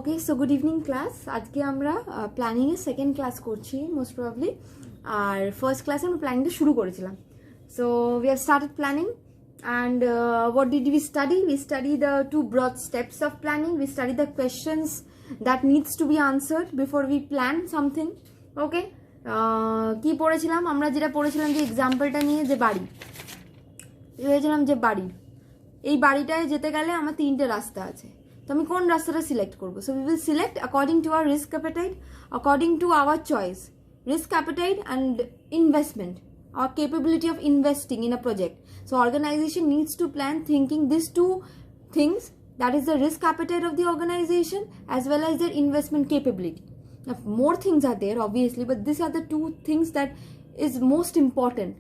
ওকে, so good evening class. আজকে আমরা প্ল্যানিংয়ের second class করছি মোস্ট প্রবাবলি। আর ফার্স্ট ক্লাসে আমরা প্ল্যানিংটা শুরু করেছিলাম। So we have started planning and what did we study? We study the two broad steps of planning. We study the questions that needs to be answered before we plan something. Okay, কি পড়েছিলাম আমরা? যেটা পড়েছিলাম যে এক্সাম্পলটা নিয়ে, যে বাড়ি ভেবেছিলাম যে বাড়ি, এই বাড়িটায় যেতে গেলে আমার তিনটে রাস্তা আছে, তো আমি কোন রাস্তাটা সিলেক্ট করবো? So we will select according to our risk appetite, according to our choice, risk appetite and investment, our capability of investing in a project. So organization needs to plan thinking these two things, that is the risk appetite of the organization as well as their investment capability. Now, more things are there obviously, but these are the two things that is most important.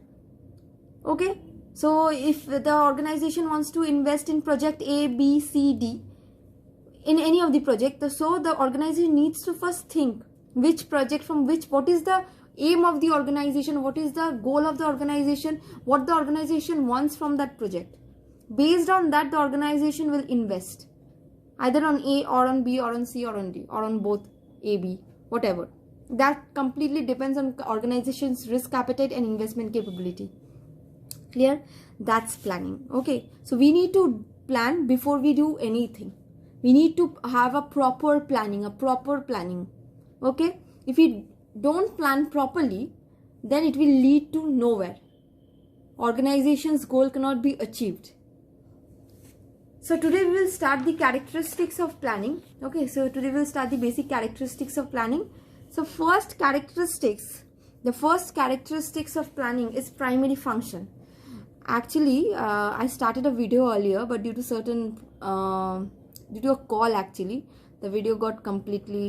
Okay, so if the organization wants to invest in project A, B, C, D, in any of the project, so the organization needs to first think which project from which, what is the aim of the organization, what is the goal of the organization, what the organization wants from that project. Based on that, the organization will invest either on A or on B or on C or on D or on both A, B, whatever. That completely depends on organization's risk appetite and investment capability. Clear? That's planning. Okay, so we need to plan before we do anything. We need to have a proper planning. Okay, if we don't plan properly, then it will lead to nowhere. Organization's goal cannot be achieved. So today we will start the characteristics of planning. Okay, so today we will start the basic characteristics of planning. So the first characteristics of planning is primary function. Actually, I started a video earlier, but due to a call, actually the video got completely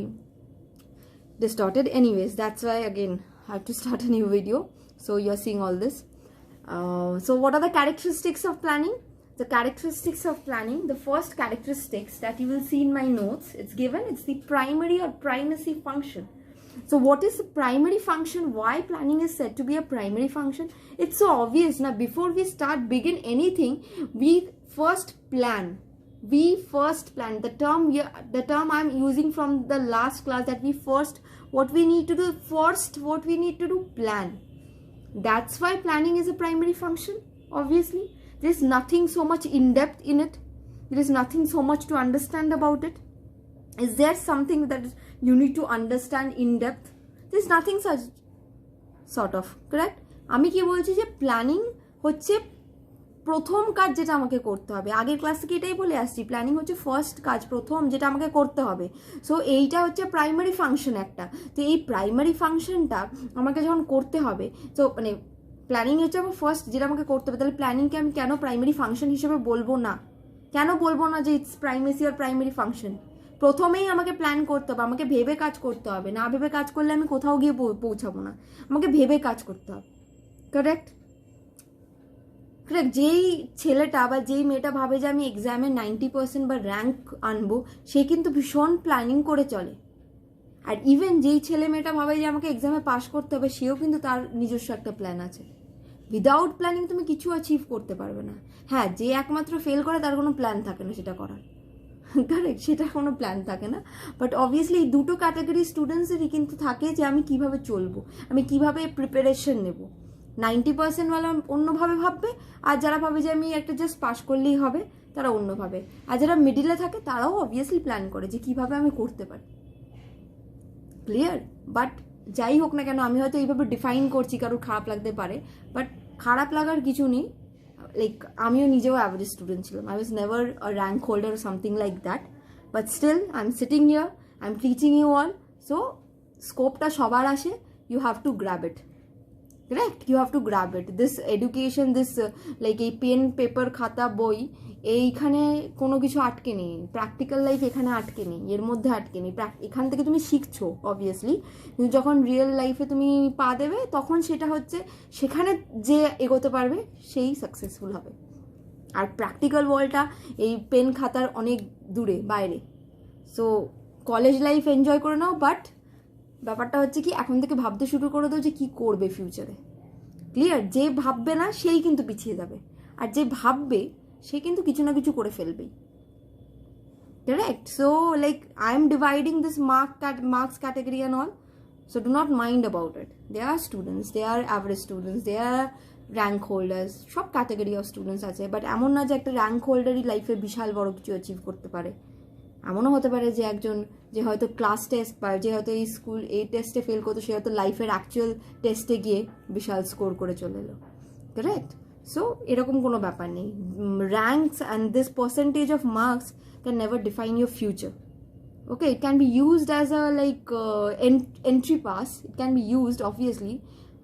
distorted. Anyways, that's why again I have to start a new video, so you're seeing all this. So what are the characteristics of planning? The characteristics of planning, the first characteristics that you will see in my notes, it's given, it's the primary or primacy function. So what is the primary function? Why planning is said to be a primary function? It's so obvious. Now before we begin anything, we first plan. The term I'm using from the last class, that what we need to do, plan. That's why planning is a primary function. Obviously, there's nothing so much in depth in it. There is nothing so much to understand about it. Is there something that you need to understand in depth? There's nothing such sort of, correct? আমি কি বলছি যে planning হচ্ছে প্রথম কাজ যেটা আমাকে করতে হবে। আগের ক্লাস থেকে এটাই বলে আসছি, প্ল্যানিং হচ্ছে ফার্স্ট কাজ, প্রথম যেটা আমাকে করতে হবে। সো এইটা হচ্ছে প্রাইমারি ফাংশন একটা। তো এই প্রাইমারি ফাংশনটা আমাকে যখন করতে হবে, তো মানে প্ল্যানিং হচ্ছে আমার ফার্স্ট যেটা আমাকে করতে হবে, তাহলে প্ল্যানিংকে আমি কেন প্রাইমারি ফাংশন হিসেবে বলবো না? কেন বলবো না যে ইটস প্রাইমেসি আর প্রাইমারি ফাংশন? প্রথমেই আমাকে প্ল্যান করতে হবে, আমাকে ভেবে কাজ করতে হবে। না ভেবে কাজ করলে আমি কোথাও গিয়ে পৌঁছাবো না। আমাকে ভেবে কাজ করতে হবে, কারেক্ট? যেই ছেলেটা বা যেই মেয়েটা ভাবে যে আমি এক্সামে 90% বা র্যাঙ্ক আনবো, সে কিন্তু ভীষণ প্ল্যানিং করে চলে। আর ইভেন যেই ছেলে মেয়েটা ভাবে যে আমাকে এক্সামে পাস করতে হবে, সেও কিন্তু তার নিজস্ব একটা প্ল্যান আছে। উইদাউট প্ল্যানিং তুমি কিছু অ্যাচিভ করতে পারবে না। হ্যাঁ, যে একমাত্র ফেল করে তার কোনো প্ল্যান থাকে না সেটা করার, কারেক্ট? সেটা কোনো প্ল্যান থাকে না। বাট অবভিয়াসলি এই দুটো ক্যাটাগরি স্টুডেন্টসেরই কিন্তু থাকে যে আমি কিভাবে চলবো, আমি কিভাবে প্রিপারেশন নেব। 90% ওয়ালা অন্যভাবে ভাববে, আর যারা ভাবে যে আমি একটা জাস্ট পাস করলেই হবে, তারা অন্যভাবে। আর যারা মিডিলে থাকে তারাও অবভিয়াসলি প্ল্যান করে যে কিভাবে আমি করতে পারি। ক্লিয়ার? বাট যাই হোক না কেন, আমি হয়তো এইভাবে ডিফাইন করছি, কারোর খারাপ লাগতে পারে, বাট খারাপ লাগার কিছু নেই। লাইক আমিও নিজেও অ্যাভারেজ স্টুডেন্ট ছিলাম। I was never a rank holder or something like that, but still I'm sitting here, I'm teaching you all. So স্কোপটা সবার আসে, you have to grab it, correct? You have to grab it. This education, this like এই pen paper খাতা বই, এইখানে কোনো কিছু আটকে নেই। প্র্যাকটিক্যাল লাইফ এখানে আটকে নেই, এর মধ্যে আটকে নেই। এখান থেকে তুমি শিখছো অবভিয়াসলি, কিন্তু যখন রিয়েল লাইফে তুমি পা দেবে, তখন সেটা হচ্ছে সেখানে যে এগোতে পারবে সেই সাকসেসফুল হবে। আর প্র্যাকটিক্যাল ওয়ার্ল্ডটা এই পেন খাতার অনেক দূরে, বাইরে। সো কলেজ লাইফ এনজয় করে নাও, বাট ব্যাপারটা হচ্ছে কি, এখন থেকে ভাবতে শুরু করে দাও যে কি করবে ফিউচারে। ক্লিয়ার? যে ভাববে না সেই কিন্তু পিছিয়ে যাবে, আর যে ভাববে সে কিন্তু কিছু না কিছু করে ফেলবেই। Correct? So like I am dividing this marks category and all, so do not mind about it. They are students, they are average students, they are rank holders, সব category of students আছে, but এমন না যে একটা rank holder ই লাইফে বিশাল বড় কিছু achieve করতে পারে। এমনও হতে পারে যে একজন যে হয়তো ক্লাস টেস্ট বা যে হয়তো এই স্কুল এই টেস্টে ফেল করতো, সে হয়তো লাইফের অ্যাকচুয়াল টেস্টে গিয়ে বিশাল স্কোর করে চলে এলো। কারেক্ট? সো এরকম কোনো ব্যাপার নেই। Ranks and this percentage of marks can never define your future. Okay, it can be used as a entry pass. It can be used obviously,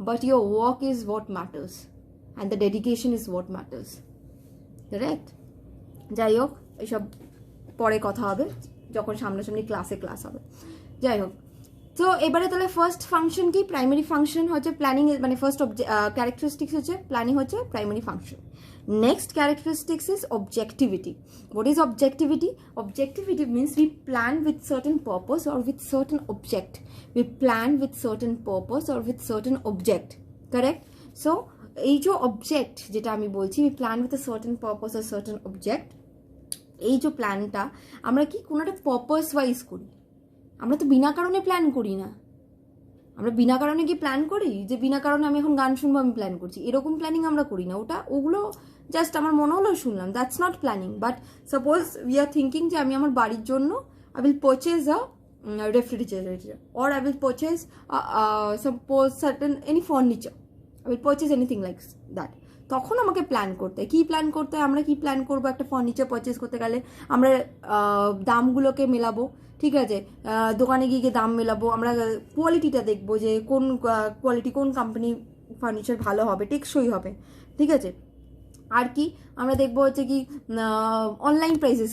but your work is what matters and the dedication is what matters. Correct? যাই হোক, এসব পরে কথা হবে যখন সামনাসামনি class হবে। যাই হোক, তো এবারে তাহলে ফার্স্ট ফাংশন কি? প্রাইমারি ফাংশন হচ্ছে প্ল্যানিং, মানে ফার্স্ট ক্যারেক্টারিস্টিক্স হচ্ছে প্ল্যানিং হচ্ছে primary function. Next characteristics is objectivity. What is objectivity? Objectivity means we plan with certain purpose or with certain object. We plan with certain purpose or with certain object. Correct? So, এই যে object যেটা আমি বলছি, we plan with a certain purpose or certain object. এই যে প্ল্যানটা আমরা কি কোনো একটা পারপাস ওয়াইজ করি, আমরা তো বিনা কারণে প্ল্যান করি না। আমরা বিনা কারণে কি প্ল্যান করি যে বিনা কারণে আমি এখন গান শুনবো আমি প্ল্যান করছি, এরকম প্ল্যানিং আমরা করি না। ওগুলো জাস্ট আমার মনে হলো শুনলাম, that's not planning. But suppose we are thinking যে আমি আমার বাড়ির জন্য I will purchase a refrigerator or I will purchase suppose certain any furniture, I will purchase anything like that. তখন আমাকে প্ল্যান করতে হয়। কী প্ল্যান করতে হয়? আমরা কি প্ল্যান করবো? একটা ফার্নিচার পারচেজ করতে গেলে আমরা দামগুলোকে মেলাবো, ঠিক আছে, দোকানে গিয়ে দাম মেলাবো, আমরা কোয়ালিটিটা দেখবো যে কোন কোয়ালিটি, কোন কোম্পানি ফার্নিচার ভালো হবে, টেকসই হবে, ঠিক আছে। আর কি আমরা দেখবো হচ্ছে কি অনলাইন প্রাইসেস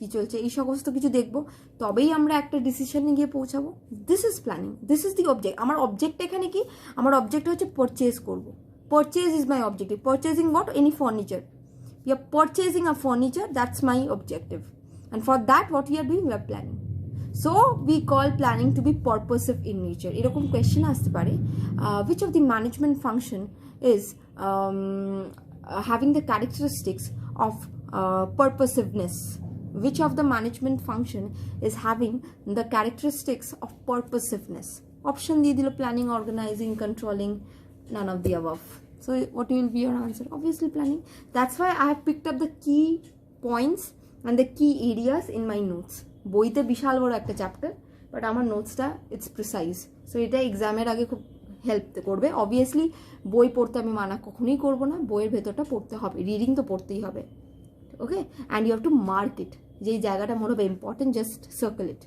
কী চলছে, এই সমস্ত কিছু দেখবো, তবেই আমরা একটা ডিসিশনে গিয়ে পৌঁছাবো। This is planning, this is the object. আমার অবজেক্ট এখানে কি? আমার অবজেক্ট হচ্ছে পারচেজ করবো। Purchase is my objective. Purchasing what? Any furniture. We are purchasing a furniture. That's my objective. And for that, what we are doing? We are planning. So we call planning to be purposive in nature. এরকম question আসতে পারে, which of the management function is having the characteristics of purposiveness? Which of the management function is having the characteristics of purposiveness? Option দিয়ে দিল planning, organizing, controlling. None of the above. So what will be your answer? Obviously planning. That's why I have picked up the key points and the key areas in my notes. বইতে বিশাল বড় একটা chapter, but আমার নোটসটা it's precise. So এটা এক্সামের আগে খুব help করবে। Obviously বই পড়তে আমি মানা কখনোই করবো না, বইয়ের ভেতরটা পড়তে হবে, রিডিং তো পড়তেই হবে। Okay, and you have to mark it, যেই জায়গাটা মনে হবে important, just circle it.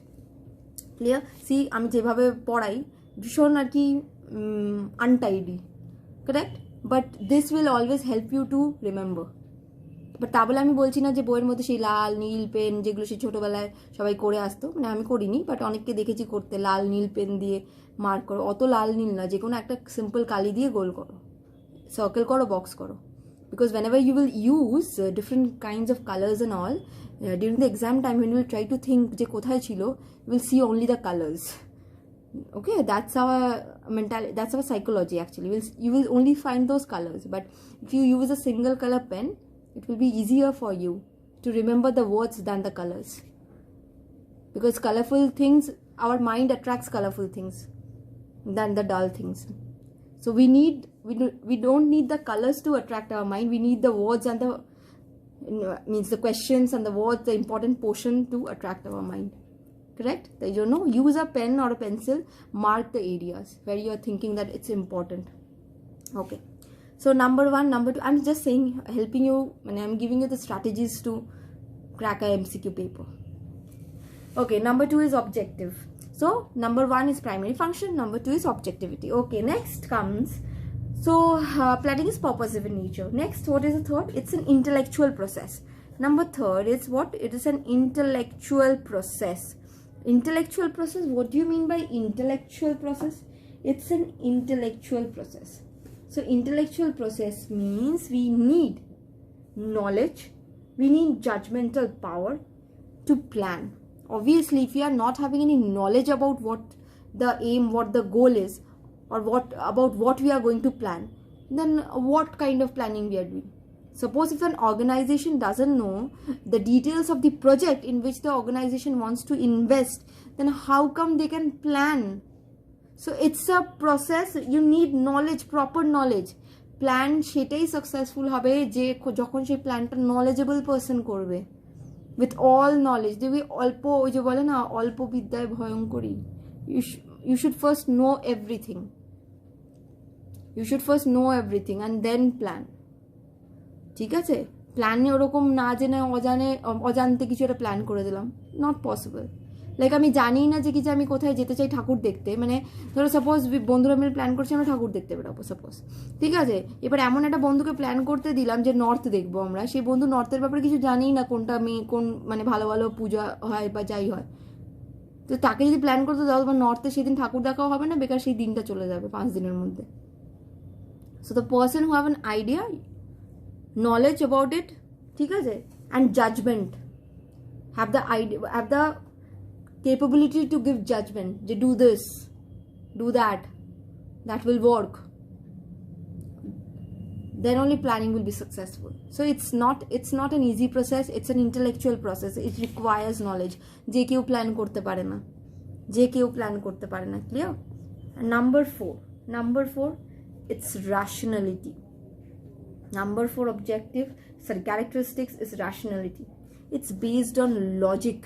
Clear? See আমি যেভাবে পড়াই ভীষণ আর কি untidy, correct, but this will always help you to remember. But তা বলে আমি বলছি না যে বইয়ের মধ্যে সেই লাল নীল পেন যেগুলো সেই ছোটোবেলায় সবাই করে আসতো, মানে আমি করিনি, বাট অনেককে দেখেছি করতে, লাল নীল পেন দিয়ে মার্ক করো। অত লাল নীল না, যে কোনো একটা সিম্পল কালি দিয়ে গোল করো, সার্কেল করো, বক্স করো, because whenever you will use different kinds of colours and all during the exam time, when you will try to think যে কোথায় ছিল, you will see only the colors. Okay, that's our mentality, that's our psychology actually. You will only find those colors, but if you use a single color pen, it will be easier for you to remember the words than the colors, because colorful things, our mind attracts colorful things than the dull things. So we don't need the colors to attract our mind, we need the words and the questions and the words, the important portion to attract our mind. Correct? তাই জন্য use a pen or a pencil, mark the areas where you are thinking that it's important. Okay, so number 1, number 2, I'm just saying, helping you, and I'm giving you the strategies to crack a MCQ paper. Okay, number 2 is objective. So number 1 is primary function, number 2 is objectivity. Okay, next comes, so planning is purposive in nature. Next, what is the third? It's an intellectual process. Number 3 is what? It is an intellectual process. Intellectual process, what do you mean by intellectual process? It's an intellectual process. So intellectual process means we need knowledge, we need judgmental power to plan. Obviously, if you are not having any knowledge about what the aim, what the goal is, or about what we are going to plan, then what kind of planning we are doing? Suppose if an organization doesn't know the details of the project in which the organization wants to invest, then how come they can plan? So it's a process, you need knowledge, proper knowledge. Plan সেটাই successful হবে যে যখন সেই প্ল্যানটা knowledgeable person করবে, with all knowledge. দেখবি অল্প, ওই যে বলে না অল্প বিদ্যায় ভয়ঙ্করী। You should first know everything, you should first know everything and then plan. ঠিক আছে, প্ল্যানে ওরকম না জেনে অজান্তে কিছু একটা প্ল্যান করে দিলাম, নট পসিবল। লাইক আমি জানি না যে কি যে আমি কোথায় যেতে চাই ঠাকুর দেখতে, মানে ধরো সাপোজ বন্ধুরা মিলে প্ল্যান করছি আমরা ঠাকুর দেখতে বেরোবো সাপোজ, ঠিক আছে। এবার এমন একটা বন্ধুকে প্ল্যান করতে দিলাম যে নর্থ দেখবো আমরা, সেই বন্ধু নর্থের ব্যাপারে কিছু জানিই না, কোনটা আমি কোন মানে ভালো ভালো পূজা হয় বা যাই হয়, তো তাকে যদি প্ল্যান করতে দাও বা নর্থে সেদিন ঠাকুর দেখাও হবে না, বেকার সেই দিনটা চলে যাবে 5 দিনের মধ্যে। So the person who have an idea, knowledge about it, ঠিক আছে, and judgement, have the idea, have the capability to give judgment, যে do this, do that, that will work, then only planning will be successful. So it's not an easy process, it's an intellectual process, it requires knowledge. যে কেউ plan করতে পারে না, যে কেউ plan করতে পারে না, clear? And number 4 it's rationality. Number 4 objective, sorry, characteristics is rationality. It's based on logic,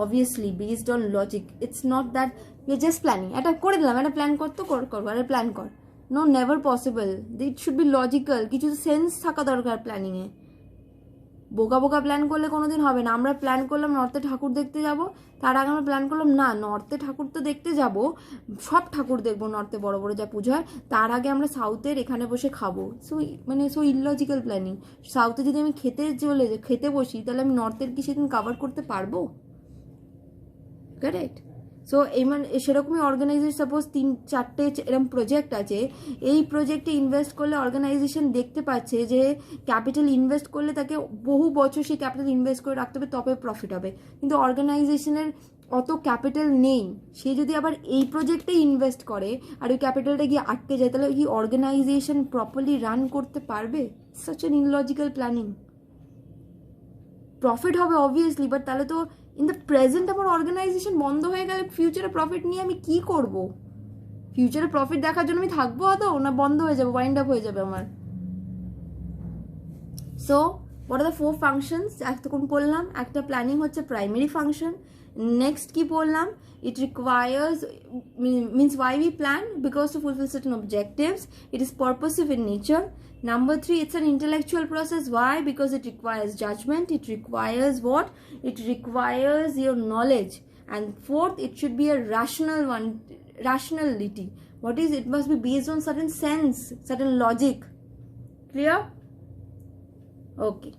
obviously based on logic. It's not that we're just planning, এটা করে দিলাম, এটা প্ল্যান করতে করবো, এটা প্ল্যান কর, no, never possible. It should be logical, কিছু sense থাকা দরকার প্ল্যানিংয়ে। বোকা বোকা প্ল্যান করলে কোনোদিন হবে না। আমরা প্ল্যান করলাম নর্থে ঠাকুর দেখতে যাব, তার আগে আমরা প্ল্যান করলাম না নর্থে ঠাকুর তো দেখতে যাব, সব ঠাকুর দেখবো নর্থে বড় বড় যা পুজো হয়, তার আগে আমরা সাউথের এখানে বসে খাবো। So illogical planning. সাউথে যদি আমি খেতে বসি, তাহলে আমি নর্থের কি সেদিন কাভার করতে পারবো? কারেক্ট। সো সেরকমই অর্গানাইজেশন, সাপোজ 3-4টে এরকম প্রজেক্ট আছে, এই প্রজেক্টে ইনভেস্ট করলে অর্গানাইজেশন দেখতে পাচ্ছে যে ক্যাপিটাল ইনভেস্ট করলে তাকে বহু বছর সেই ক্যাপিটাল ইনভেস্ট করে রাখতে হবে, তবে প্রফিট হবে। কিন্তু অর্গানাইজেশনের অত ক্যাপিটাল নেই, সে যদি আবার এই প্রজেক্টে ইনভেস্ট করে আর ওই ক্যাপিটালটা গিয়ে আটকে যায়, তাহলে কি অর্গানাইজেশন প্রপারলি রান করতে পারবে? Such an illogical planning. Profit হবে অবভিয়াসলি, বাট তাহলে তো ইন দ্য প্রেজেন্ট আমার অর্গানাইজেশন বন্ধ হয়ে গেলে ফিউচারে প্রফিট নিয়ে আমি কি করব? ফিউচারে প্রফিট দেখার জন্য আমি থাকবো আদৌ, না বন্ধ হয়ে যাবে, ওয়াইন্ড আপ হয়ে যাবে আমার? So what are the 4 functions এতক্ষণ বললাম? একটা প্ল্যানিং হচ্ছে প্রাইমারি ফাংশন। নেক্সট কি বললাম? It requires, means why we plan, because to fulfill certain objectives. It is purposive in nature. Number 3, it's an intellectual process. Why? Because it requires judgment. It requires what? It requires your knowledge. And 4th, it should be a rational one, rationality. What is it? Must be based on certain sense, certain logic. Clear? Okay.